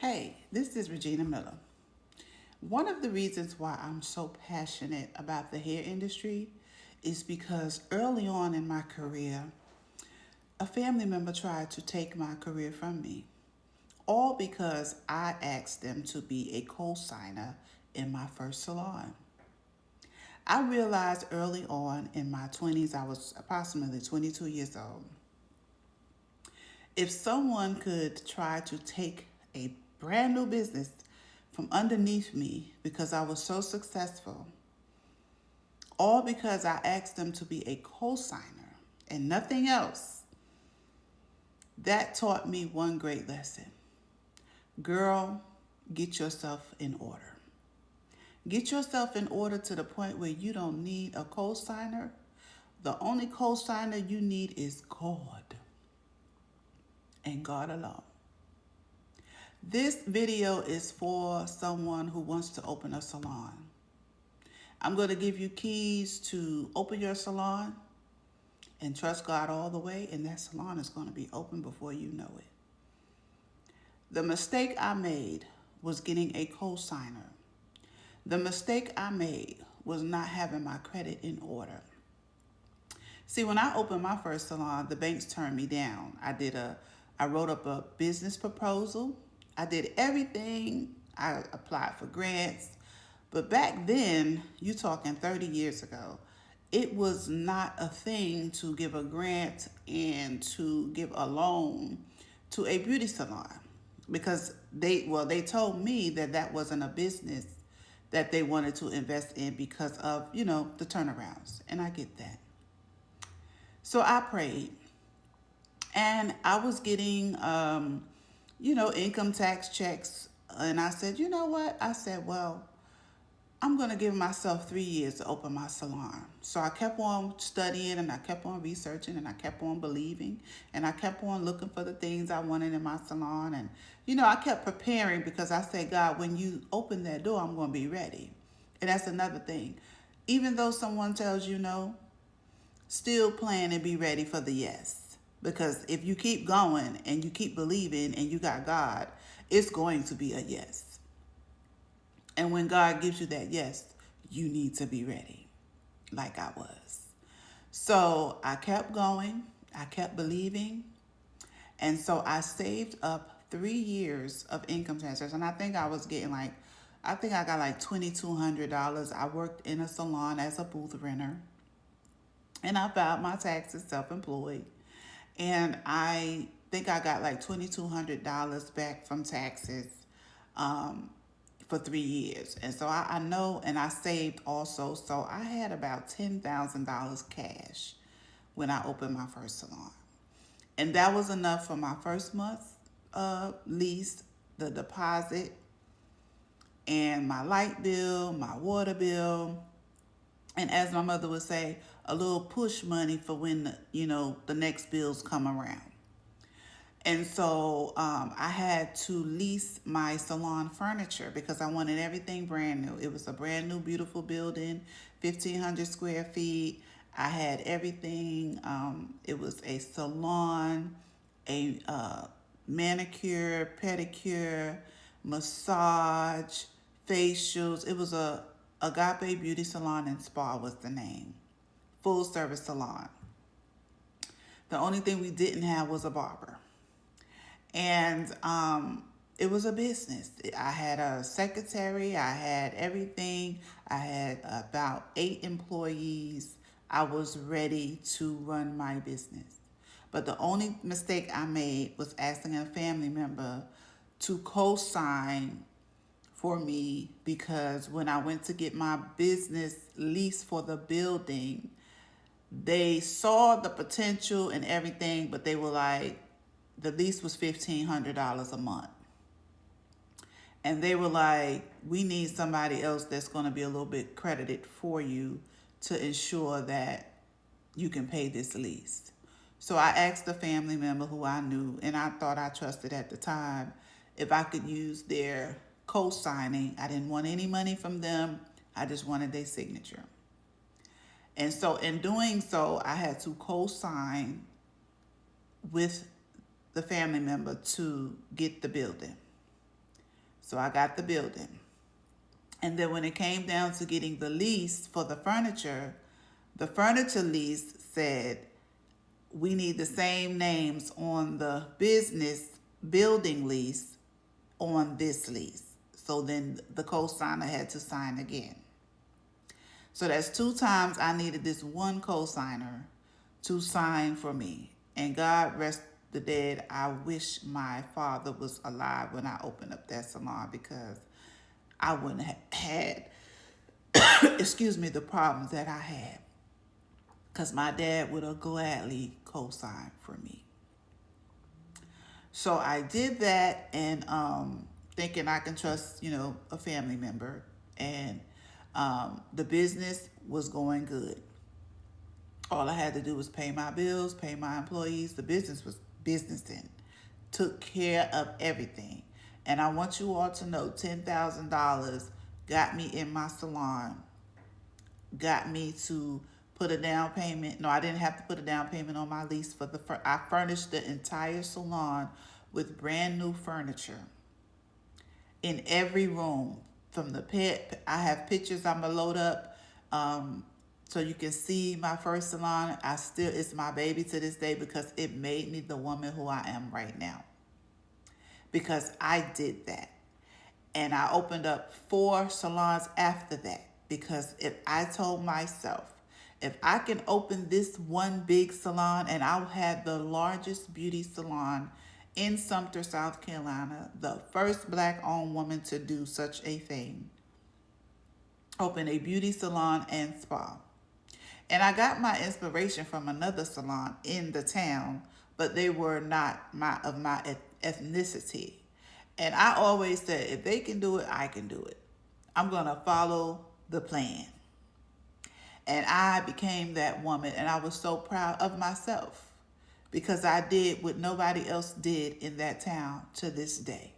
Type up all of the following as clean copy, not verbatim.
Hey, this is Regina Miller. One of the reasons why I'm so passionate about the hair industry is because early on in my career, a family member tried to take my career from me, all because I asked them to be a co-signer in my first salon. I realized early on in my 20s, I was approximately 22 years old. If someone could try to take a brand new business from underneath me because I was so successful, all because I asked them to be a co-signer and nothing else, that taught me one great lesson. Girl, get yourself in order. Get yourself in order to the point where you don't need a co-signer. The only co-signer you need is God and God alone. This video is for someone who wants to open a salon. I'm going to give you keys to open your salon and trust God all the way, and that salon is going to be open before you know it. The mistake I made was getting a co-signer. The mistake I made was not having my credit in order. See, when I opened my first salon, the banks turned me down. I wrote up a business proposal. I did everything. I applied for grants. But back then, you talking 30 years ago, it was not a thing to give a grant and to give a loan to a beauty salon because they told me that that wasn't a business that they wanted to invest in because of, the turnarounds. And I get that. So I prayed and I was getting, income tax checks. And I said, you know what? I said, well, I'm going to give myself 3 years to open my salon. So I kept on studying and I kept on researching and I kept on believing and I kept on looking for the things I wanted in my salon. And, I kept preparing because I said, God, when you open that door, I'm going to be ready. And that's another thing. Even though someone tells you no, still plan and be ready for the yes. Because if you keep going and you keep believing and you got God, it's going to be a yes. And when God gives you that yes, you need to be ready, like I was. So I kept going, I kept believing, and so I saved up 3 years of income transfers. And I think I was getting I think I got like $2,200. I worked in a salon as a booth renter, and I filed my taxes self-employed. And I think I got like $2,200 back from taxes. For 3 years. And so I know, and I saved also. So I had about $10,000 cash when I opened my first salon. And that was enough for my first month lease, the deposit, and my light bill, my water bill. And as my mother would say, a little push money for when, the next bills come around. And so I had to lease my salon furniture because I wanted everything brand new. It was a brand new, beautiful building, 1,500 square feet. I had everything. It was a salon, a manicure, pedicure, massage, facials. It was a Agape Beauty Salon and Spa was the name. Full service salon. The only thing we didn't have was a barber. And it was a business. I had a secretary. I had everything. I had about 8 employees. I was ready to run my business. But the only mistake I made was asking a family member to co-sign for me because when I went to get my business lease for the building, they saw the potential and everything, but they were like, the lease was $1,500 a month. And they were like, we need somebody else that's going to be a little bit credited for you to ensure that you can pay this lease. So I asked a family member who I knew and I thought I trusted at the time if I could use their co-signing. I didn't want any money from them. I just wanted their signature. And so in doing so, I had to co-sign with the family member to get the building. So I got the building. And then when it came down to getting the lease for the furniture lease said we need the same names on the business building lease on this lease. So then the cosigner had to sign again. So that's 2 times I needed this one cosigner to sign for me. And God rest the dead, I wish my father was alive when I opened up that salon, because I wouldn't have had, excuse me, the problems that I had. Because my dad would have gladly co-signed for me. So I did that, and thinking I can trust, a family member. And the business was going good. All I had to do was pay my bills, pay my employees. The business was businessing. Took care of everything. And I want you all to know $10,000 got me in my salon, got me to put a down payment. No, I didn't have to put a down payment on my lease for I furnished the entire salon with brand new furniture in every room. From the pet, I have pictures I'm gonna load up, so you can see my first salon. It's my baby to this day, because it made me the woman who I am right now. Because I did that. And I opened up 4 salons after that, because if I told myself, if I can open this one big salon, and I'll have the largest beauty salon in Sumter, South Carolina, the first Black-owned woman to do such a thing, open a beauty salon and spa. And I got my inspiration from another salon in the town, but they were not of my ethnicity. And I always said, if they can do it, I can do it. I'm going to follow the plan. And I became that woman, and I was so proud of myself, because I did what nobody else did in that town to this day,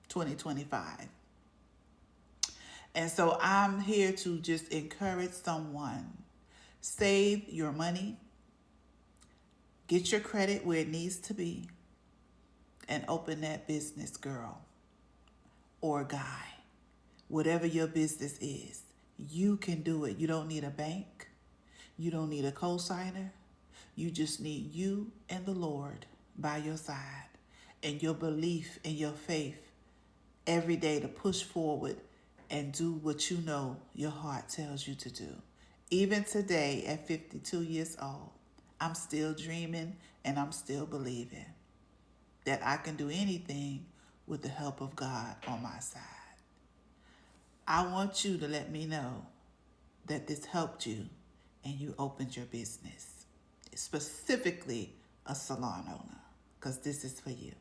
2025. And so I'm here to just encourage someone. Save your money. Get your credit where it needs to be. And open that business, girl or guy. Whatever your business is, you can do it. You don't need a bank. You don't need a cosigner. You just need you and the Lord by your side, and your belief and your faith every day to push forward and do what you know your heart tells you to do. Even today at 52 years old, I'm still dreaming, and I'm still believing that I can do anything with the help of God on my side. I want you to let me know that this helped you and you opened your business, specifically a salon owner, because this is for you.